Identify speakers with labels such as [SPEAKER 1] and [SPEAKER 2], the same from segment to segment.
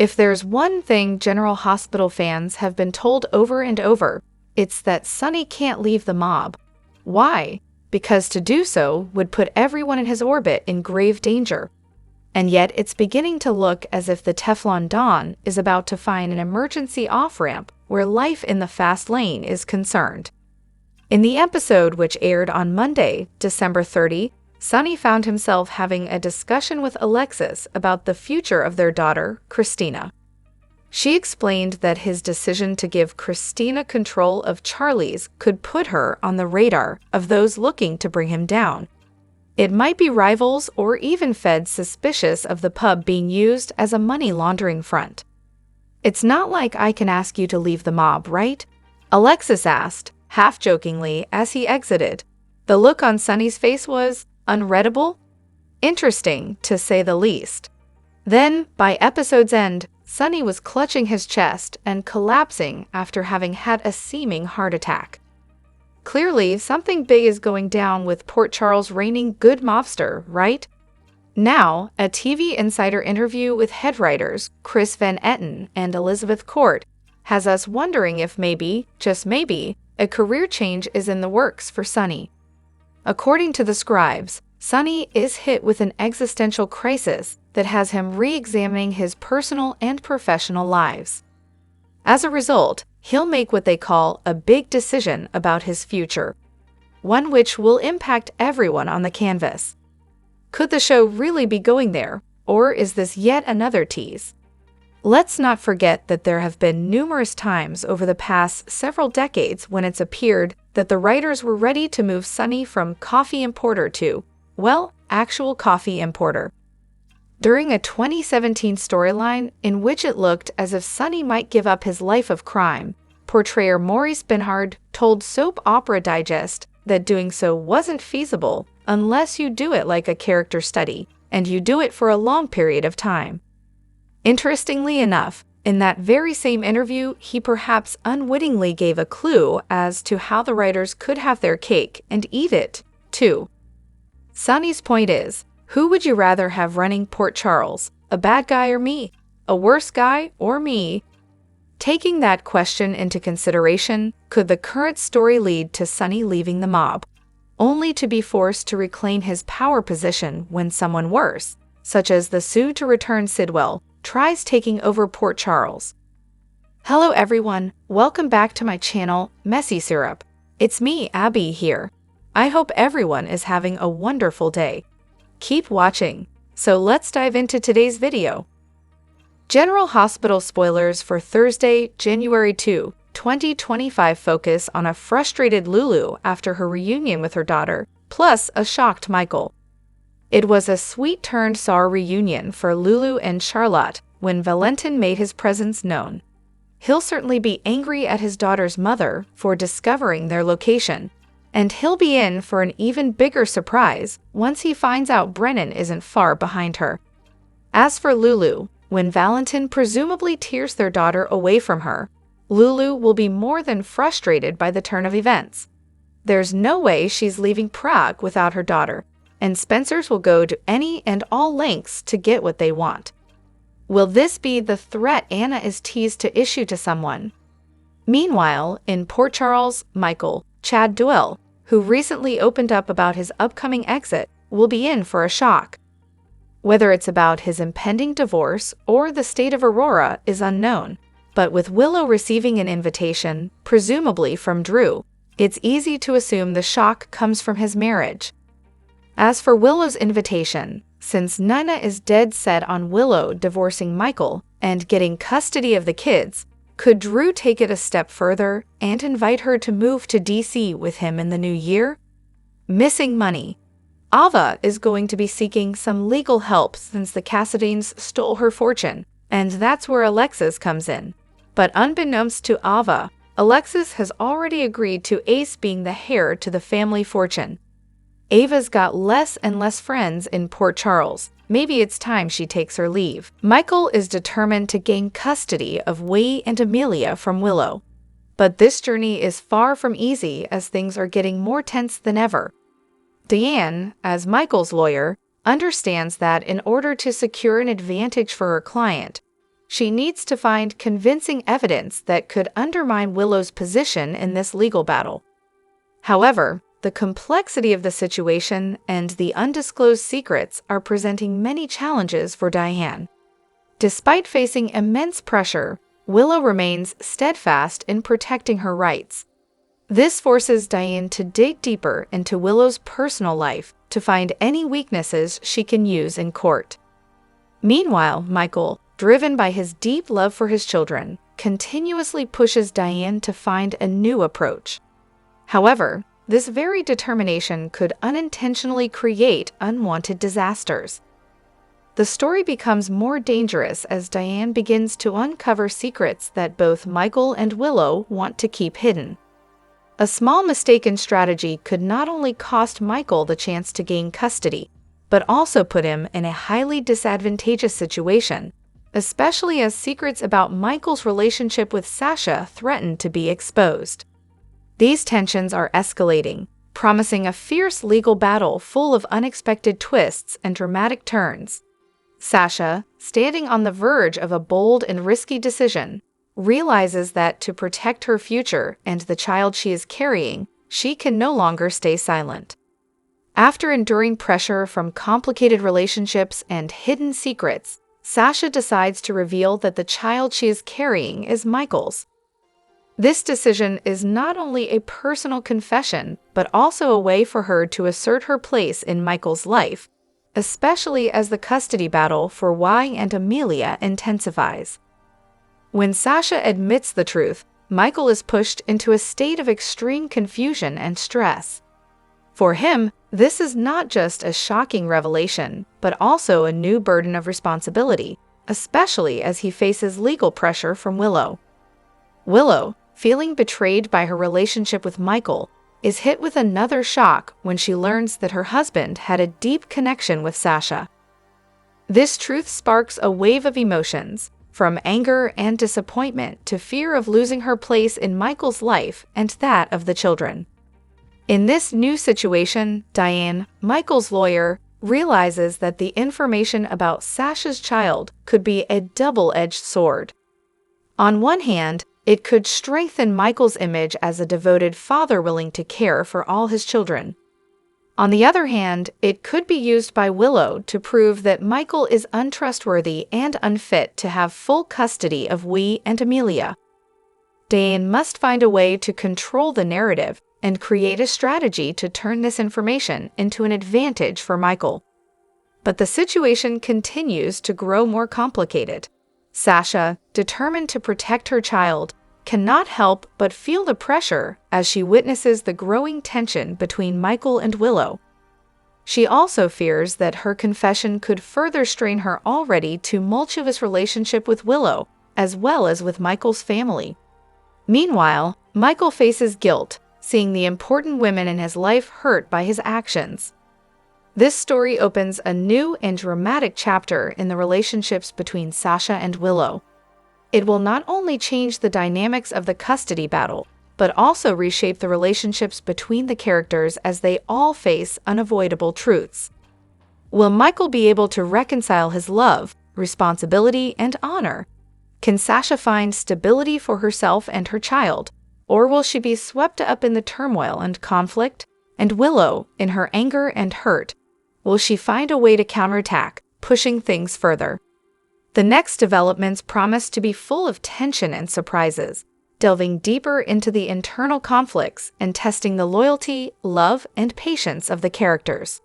[SPEAKER 1] If there's one thing General Hospital fans have been told over and over, it's that Sonny can't leave the mob. Why? Because to do so would put everyone in his orbit in grave danger. And yet it's beginning to look as if the Teflon Don is about to find an emergency off-ramp where life in the fast lane is concerned. In the episode which aired on Monday, December 30, Sonny found himself having a discussion with Alexis about the future of their daughter, Christina. She explained that his decision to give Christina control of Charlie's could put her on the radar of those looking to bring him down. It might be rivals or even feds suspicious of the pub being used as a money laundering front. "It's not like I can ask you to leave the mob, right?" Alexis asked, half-jokingly, as he exited. The look on Sonny's face was unreadable? Interesting, to say the least. Then, by episode's end, Sonny was clutching his chest and collapsing after having had a seeming heart attack. Clearly, something big is going down with Port Charles' reigning good mobster, right? Now, a TV Insider interview with head writers Chris Van Etten and Elizabeth Court has us wondering if maybe, just maybe, a career change is in the works for Sonny. According to the scribes, Sonny is hit with an existential crisis that has him re-examining his personal and professional lives. As a result, he'll make what they call a big decision about his future, one which will impact everyone on the canvas. Could the show really be going there, or is this yet another tease? Let's not forget that there have been numerous times over the past several decades when it's appeared that the writers were ready to move Sonny from coffee importer to, well, actual coffee importer. During a 2017 storyline in which it looked as if Sonny might give up his life of crime, portrayer Maurice Benhard told Soap Opera Digest that doing so wasn't feasible unless you do it like a character study, and you do it for a long period of time. Interestingly enough, in that very same interview, he perhaps unwittingly gave a clue as to how the writers could have their cake and eat it, too. Sonny's point is, who would you rather have running Port Charles, a bad guy or me? A worse guy or me? Taking that question into consideration, could the current story lead to Sonny leaving the mob, only to be forced to reclaim his power position when someone worse, such as the soon-to-return Sidwell, tries taking over Port Charles? Hello everyone, welcome back to my channel, Messy Syrup. It's me, Abby, here. I hope everyone is having a wonderful day. Keep watching. So let's dive into today's video. General Hospital spoilers for Thursday, January 2, 2025 focus on a frustrated Lulu after her reunion with her daughter, plus a shocked Michael. It was a sweet-turned-sour reunion for Lulu and Charlotte when Valentin made his presence known. He'll certainly be angry at his daughter's mother for discovering their location, and he'll be in for an even bigger surprise once he finds out Brennan isn't far behind her. As for Lulu, when Valentin presumably tears their daughter away from her, Lulu will be more than frustrated by the turn of events. There's no way she's leaving Prague without her daughter, and Spencers will go to any and all lengths to get what they want. Will this be the threat Anna is teased to issue to someone? Meanwhile, in Port Charles, Michael, Chad Duell, who recently opened up about his upcoming exit, will be in for a shock. Whether it's about his impending divorce or the state of Aurora is unknown, but with Willow receiving an invitation, presumably from Drew, it's easy to assume the shock comes from his marriage. As for Willow's invitation, since Nina is dead set on Willow divorcing Michael and getting custody of the kids, could Drew take it a step further and invite her to move to DC with him in the new year? Missing money. Ava is going to be seeking some legal help since the Cassadines stole her fortune, and that's where Alexis comes in. But unbeknownst to Ava, Alexis has already agreed to Ace being the heir to the family fortune. Ava's got less and less friends in Port Charles. Maybe it's time she takes her leave. Michael is determined to gain custody of Wei and Amelia from Willow. But this journey is far from easy as things are getting more tense than ever. Diane, as Michael's lawyer, understands that in order to secure an advantage for her client, she needs to find convincing evidence that could undermine Willow's position in this legal battle. However, the complexity of the situation and the undisclosed secrets are presenting many challenges for Diane. Despite facing immense pressure, Willow remains steadfast in protecting her rights. This forces Diane to dig deeper into Willow's personal life to find any weaknesses she can use in court. Meanwhile, Michael, driven by his deep love for his children, continuously pushes Diane to find a new approach. However, this very determination could unintentionally create unwanted disasters. The story becomes more dangerous as Diane begins to uncover secrets that both Michael and Willow want to keep hidden. A small mistake in strategy could not only cost Michael the chance to gain custody, but also put him in a highly disadvantageous situation, especially as secrets about Michael's relationship with Sasha threaten to be exposed. These tensions are escalating, promising a fierce legal battle full of unexpected twists and dramatic turns. Sasha, standing on the verge of a bold and risky decision, realizes that to protect her future and the child she is carrying, she can no longer stay silent. After enduring pressure from complicated relationships and hidden secrets, Sasha decides to reveal that the child she is carrying is Michael's. This decision is not only a personal confession, but also a way for her to assert her place in Michael's life, especially as the custody battle for Y and Amelia intensifies. When Sasha admits the truth, Michael is pushed into a state of extreme confusion and stress. For him, this is not just a shocking revelation, but also a new burden of responsibility, especially as he faces legal pressure from Willow. Willow, feeling betrayed by her relationship with Michael, is hit with another shock when she learns that her husband had a deep connection with Sasha. This truth sparks a wave of emotions, from anger and disappointment to fear of losing her place in Michael's life and that of the children. In this new situation, Diane, Michael's lawyer, realizes that the information about Sasha's child could be a double-edged sword. On one hand, it could strengthen Michael's image as a devoted father willing to care for all his children. On the other hand, it could be used by Willow to prove that Michael is untrustworthy and unfit to have full custody of Wee and Amelia. Diane must find a way to control the narrative and create a strategy to turn this information into an advantage for Michael. But the situation continues to grow more complicated. Sasha, determined to protect her child, cannot help but feel the pressure as she witnesses the growing tension between Michael and Willow. She also fears that her confession could further strain her already tumultuous relationship with Willow, as well as with Michael's family. Meanwhile, Michael faces guilt, seeing the important women in his life hurt by his actions. This story opens a new and dramatic chapter in the relationships between Sasha and Willow. It will not only change the dynamics of the custody battle, but also reshape the relationships between the characters as they all face unavoidable truths. Will Michael be able to reconcile his love, responsibility, and honor? Can Sasha find stability for herself and her child, or will she be swept up in the turmoil and conflict? And Willow, in her anger and hurt, will she find a way to counterattack, pushing things further? The next developments promise to be full of tension and surprises, delving deeper into the internal conflicts and testing the loyalty, love, and patience of the characters.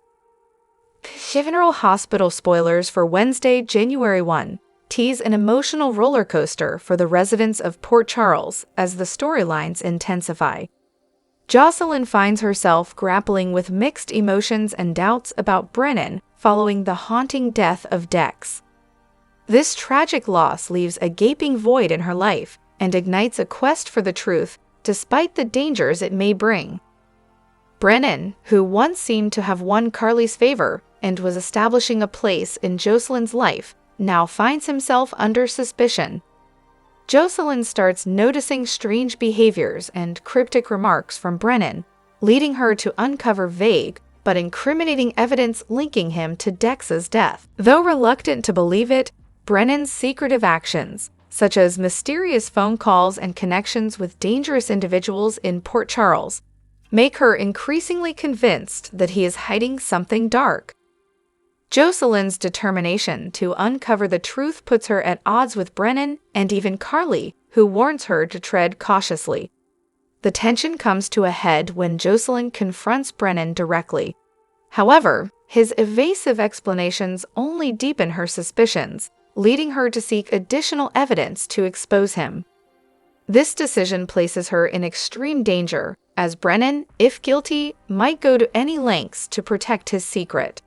[SPEAKER 1] General Hospital spoilers for Wednesday, January 1, tease an emotional roller coaster for the residents of Port Charles as the storylines intensify. Jocelyn finds herself grappling with mixed emotions and doubts about Brennan following the haunting death of Dex. This tragic loss leaves a gaping void in her life and ignites a quest for the truth, despite the dangers it may bring. Brennan, who once seemed to have won Carly's favor and was establishing a place in Jocelyn's life, now finds himself under suspicion. Jocelyn starts noticing strange behaviors and cryptic remarks from Brennan, leading her to uncover vague but incriminating evidence linking him to Dex's death. Though reluctant to believe it, Brennan's secretive actions, such as mysterious phone calls and connections with dangerous individuals in Port Charles, make her increasingly convinced that he is hiding something dark. Jocelyn's determination to uncover the truth puts her at odds with Brennan and even Carly, who warns her to tread cautiously. The tension comes to a head when Jocelyn confronts Brennan directly. However, his evasive explanations only deepen her suspicions, leading her to seek additional evidence to expose him. This decision places her in extreme danger, as Brennan, if guilty, might go to any lengths to protect his secret.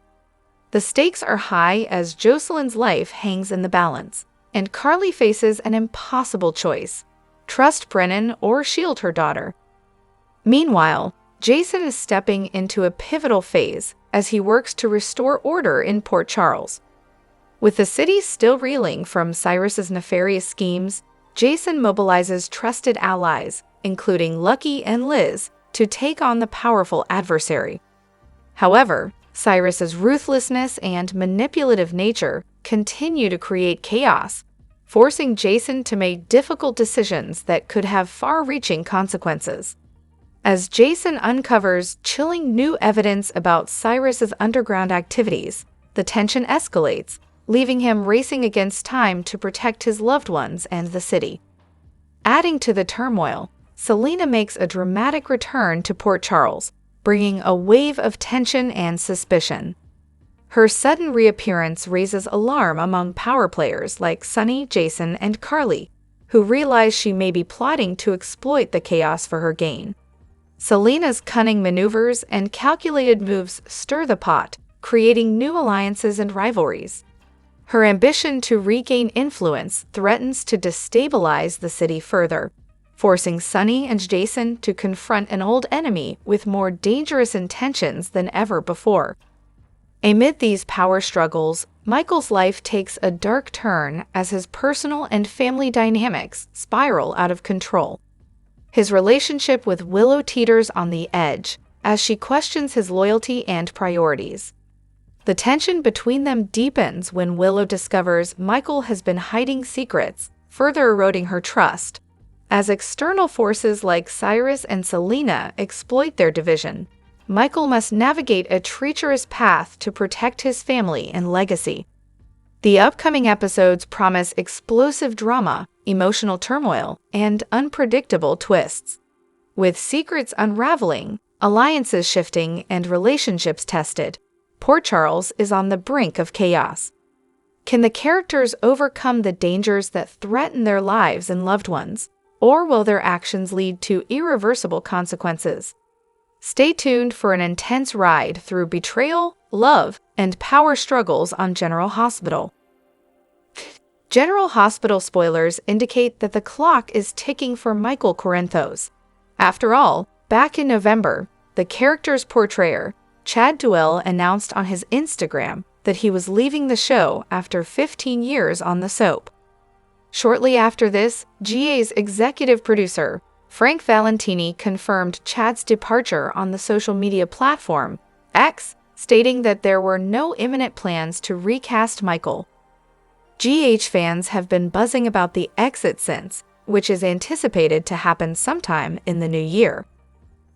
[SPEAKER 1] The stakes are high as Jocelyn's life hangs in the balance, and Carly faces an impossible choice: trust Brennan or shield her daughter. Meanwhile, Jason is stepping into a pivotal phase as he works to restore order in Port Charles. With the city still reeling from Cyrus's nefarious schemes, Jason mobilizes trusted allies, including Lucky and Liz, to take on the powerful adversary. However, Cyrus's ruthlessness and manipulative nature continue to create chaos, forcing Jason to make difficult decisions that could have far-reaching consequences. As Jason uncovers chilling new evidence about Cyrus's underground activities, the tension escalates, leaving him racing against time to protect his loved ones and the city. Adding to the turmoil, Selena makes a dramatic return to Port Charles, bringing a wave of tension and suspicion. Her sudden reappearance raises alarm among power players like Sonny, Jason, and Carly, who realize she may be plotting to exploit the chaos for her gain. Selena's cunning maneuvers and calculated moves stir the pot, creating new alliances and rivalries. Her ambition to regain influence threatens to destabilize the city further, forcing Sonny and Jason to confront an old enemy with more dangerous intentions than ever before. Amid these power struggles, Michael's life takes a dark turn as his personal and family dynamics spiral out of control. His relationship with Willow teeters on the edge as she questions his loyalty and priorities. The tension between them deepens when Willow discovers Michael has been hiding secrets, further eroding her trust. As external forces like Cyrus and Selena exploit their division, Michael must navigate a treacherous path to protect his family and legacy. The upcoming episodes promise explosive drama, emotional turmoil, and unpredictable twists. With secrets unraveling, alliances shifting, and relationships tested, Port Charles is on the brink of chaos. Can the characters overcome the dangers that threaten their lives and loved ones, or will their actions lead to irreversible consequences? Stay tuned for an intense ride through betrayal, love, and power struggles on General Hospital. General Hospital spoilers indicate that the clock is ticking for Michael Corinthos. After all, back in November, the character's portrayer, Chad Duell, announced on his Instagram that he was leaving the show after 15 years on the soap. Shortly after this, GA's executive producer, Frank Valentini, confirmed Chad's departure on the social media platform X, stating that there were no imminent plans to recast Michael. GH fans have been buzzing about the exit since, which is anticipated to happen sometime in the new year.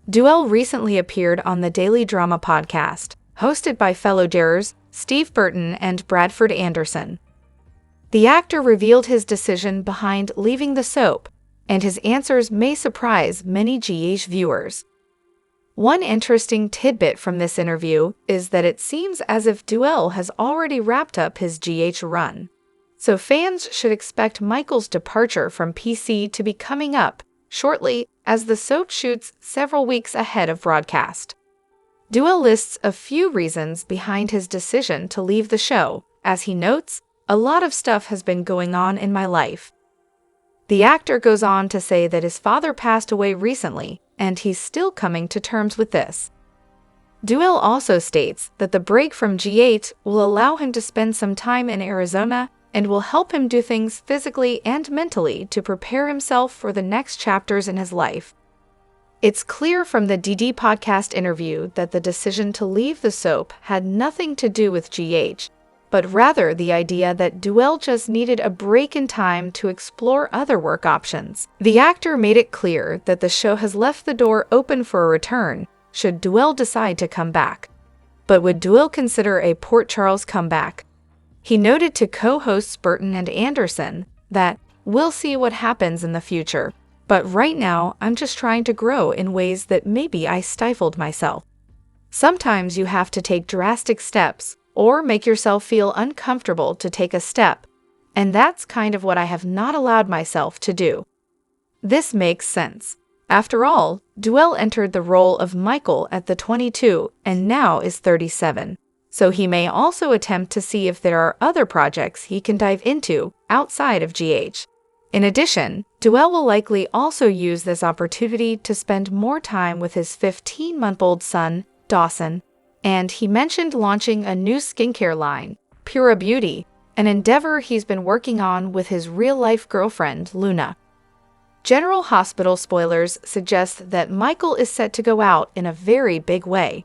[SPEAKER 1] Duell recently appeared on the Daily Drama podcast, hosted by fellow jurors Steve Burton and Bradford Anderson. The actor revealed his decision behind leaving the soap, and his answers may surprise many GH viewers. One interesting tidbit from this interview is that it seems as if Duell has already wrapped up his GH run, so fans should expect Michael's departure from PC to be coming up shortly, as the soap shoots several weeks ahead of broadcast. Duell lists a few reasons behind his decision to leave the show, as he notes, "A lot of stuff has been going on in my life." The actor goes on to say that his father passed away recently, and he's still coming to terms with this. Duell also states that the break from G8 will allow him to spend some time in Arizona and will help him do things physically and mentally to prepare himself for the next chapters in his life. It's clear from the DD podcast interview that the decision to leave the soap had nothing to do with GH, but rather the idea that Duell just needed a break in time to explore other work options. The actor made it clear that the show has left the door open for a return should Duell decide to come back. But would Duell consider a Port Charles comeback? He noted to co-hosts Burton and Anderson that, "We'll see what happens in the future, but right now I'm just trying to grow in ways that maybe I stifled myself. Sometimes you have to take drastic steps or make yourself feel uncomfortable to take a step, and that's kind of what I have not allowed myself to do." This makes sense. After all, Duell entered the role of Michael at the 22 and now is 37, so he may also attempt to see if there are other projects he can dive into outside of GH. In addition, Duell will likely also use this opportunity to spend more time with his 15-month-old son, Dawson, and he mentioned launching a new skincare line, Pura Beauty, an endeavor he's been working on with his real-life girlfriend, Luna. General Hospital spoilers suggest that Michael is set to go out in a very big way.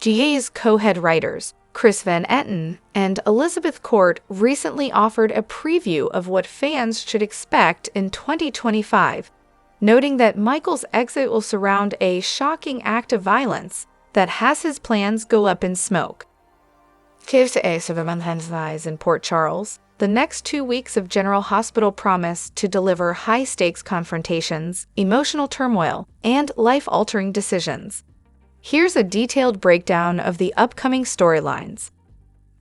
[SPEAKER 1] GA's co-head writers, Chris Van Etten and Elizabeth Court, recently offered a preview of what fans should expect in 2025, noting that Michael's exit will surround a shocking act of violence that has his plans go up in smoke. Cave to Ace of Valentin's lies in Port Charles. The next 2 weeks of General Hospital promise to deliver high-stakes confrontations, emotional turmoil, and life-altering decisions. Here's a detailed breakdown of the upcoming storylines.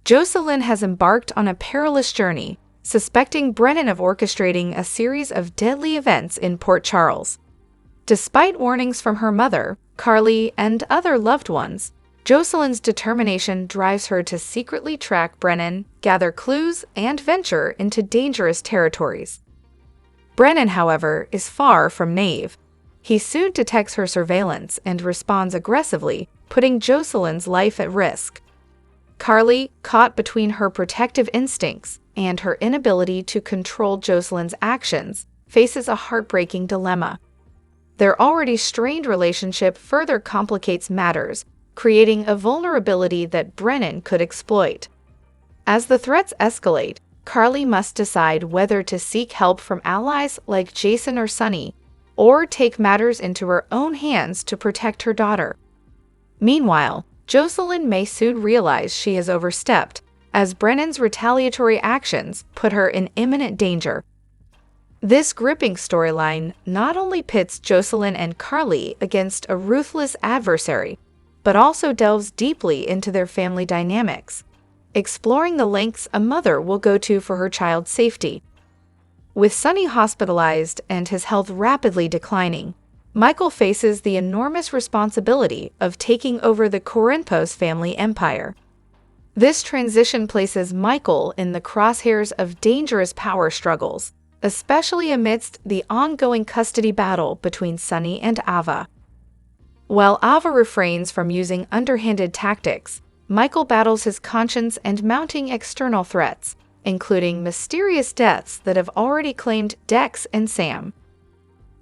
[SPEAKER 1] Jocelyn has embarked on a perilous journey, suspecting Brennan of orchestrating a series of deadly events in Port Charles. Despite warnings from her mother, Carly, and other loved ones, Jocelyn's determination drives her to secretly track Brennan, gather clues, and venture into dangerous territories. Brennan, however, is far from naive. He soon detects her surveillance and responds aggressively, putting Jocelyn's life at risk. Carly, caught between her protective instincts and her inability to control Jocelyn's actions, faces a heartbreaking dilemma. Their already strained relationship further complicates matters, creating a vulnerability that Brennan could exploit. As the threats escalate, Carly must decide whether to seek help from allies like Jason or Sonny, or take matters into her own hands to protect her daughter. Meanwhile, Jocelyn may soon realize she has overstepped, as Brennan's retaliatory actions put her in imminent danger. This gripping storyline not only pits Jocelyn and Carly against a ruthless adversary, but also delves deeply into their family dynamics, exploring the lengths a mother will go to for her child's safety. With Sonny hospitalized and his health rapidly declining, Michael faces the enormous responsibility of taking over the Corinthos family empire. This transition places Michael in the crosshairs of dangerous power struggles, especially amidst the ongoing custody battle between Sonny and Ava. While Ava refrains from using underhanded tactics, Michael battles his conscience and mounting external threats, including mysterious deaths that have already claimed Dex and Sam.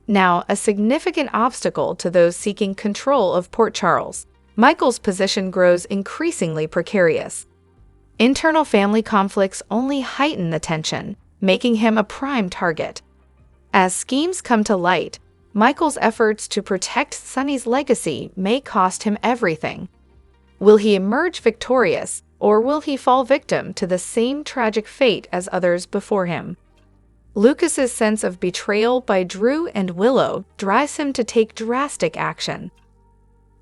[SPEAKER 1] Now, a significant obstacle to those seeking control of Port Charles, Michael's position grows increasingly precarious. Internal family conflicts only heighten the tension, making him a prime target. As schemes come to light, Michael's efforts to protect Sonny's legacy may cost him everything. Will he emerge victorious, or will he fall victim to the same tragic fate as others before him? Lucas's sense of betrayal by Drew and Willow drives him to take drastic action.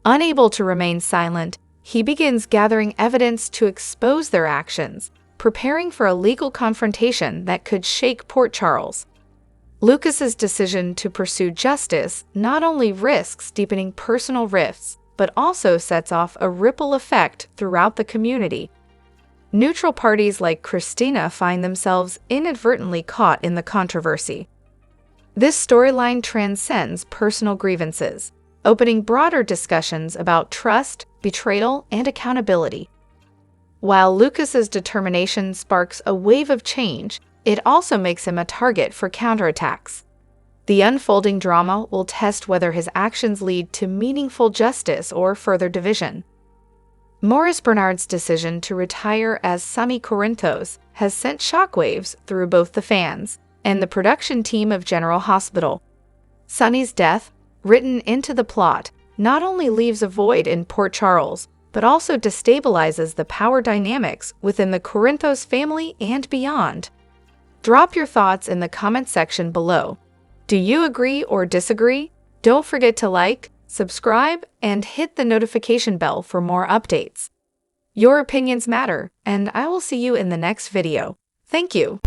[SPEAKER 1] Unable to remain silent, he begins gathering evidence to expose their actions, preparing for a legal confrontation that could shake Port Charles. Lucas's decision to pursue justice not only risks deepening personal rifts, but also sets off a ripple effect throughout the community. Neutral parties like Christina find themselves inadvertently caught in the controversy. This storyline transcends personal grievances, opening broader discussions about trust, betrayal, and accountability. While Lucas's determination sparks a wave of change, it also makes him a target for counterattacks. The unfolding drama will test whether his actions lead to meaningful justice or further division. Maurice Bernard's decision to retire as Sonny Corinthos has sent shockwaves through both the fans and the production team of General Hospital. Sonny's death, written into the plot, not only leaves a void in Port Charles, but also destabilizes the power dynamics within the Corinthos family and beyond. Drop your thoughts in the comment section below. Do you agree or disagree? Don't forget to like, subscribe, and hit the notification bell for more updates. Your opinions matter, and I will see you in the next video. Thank you.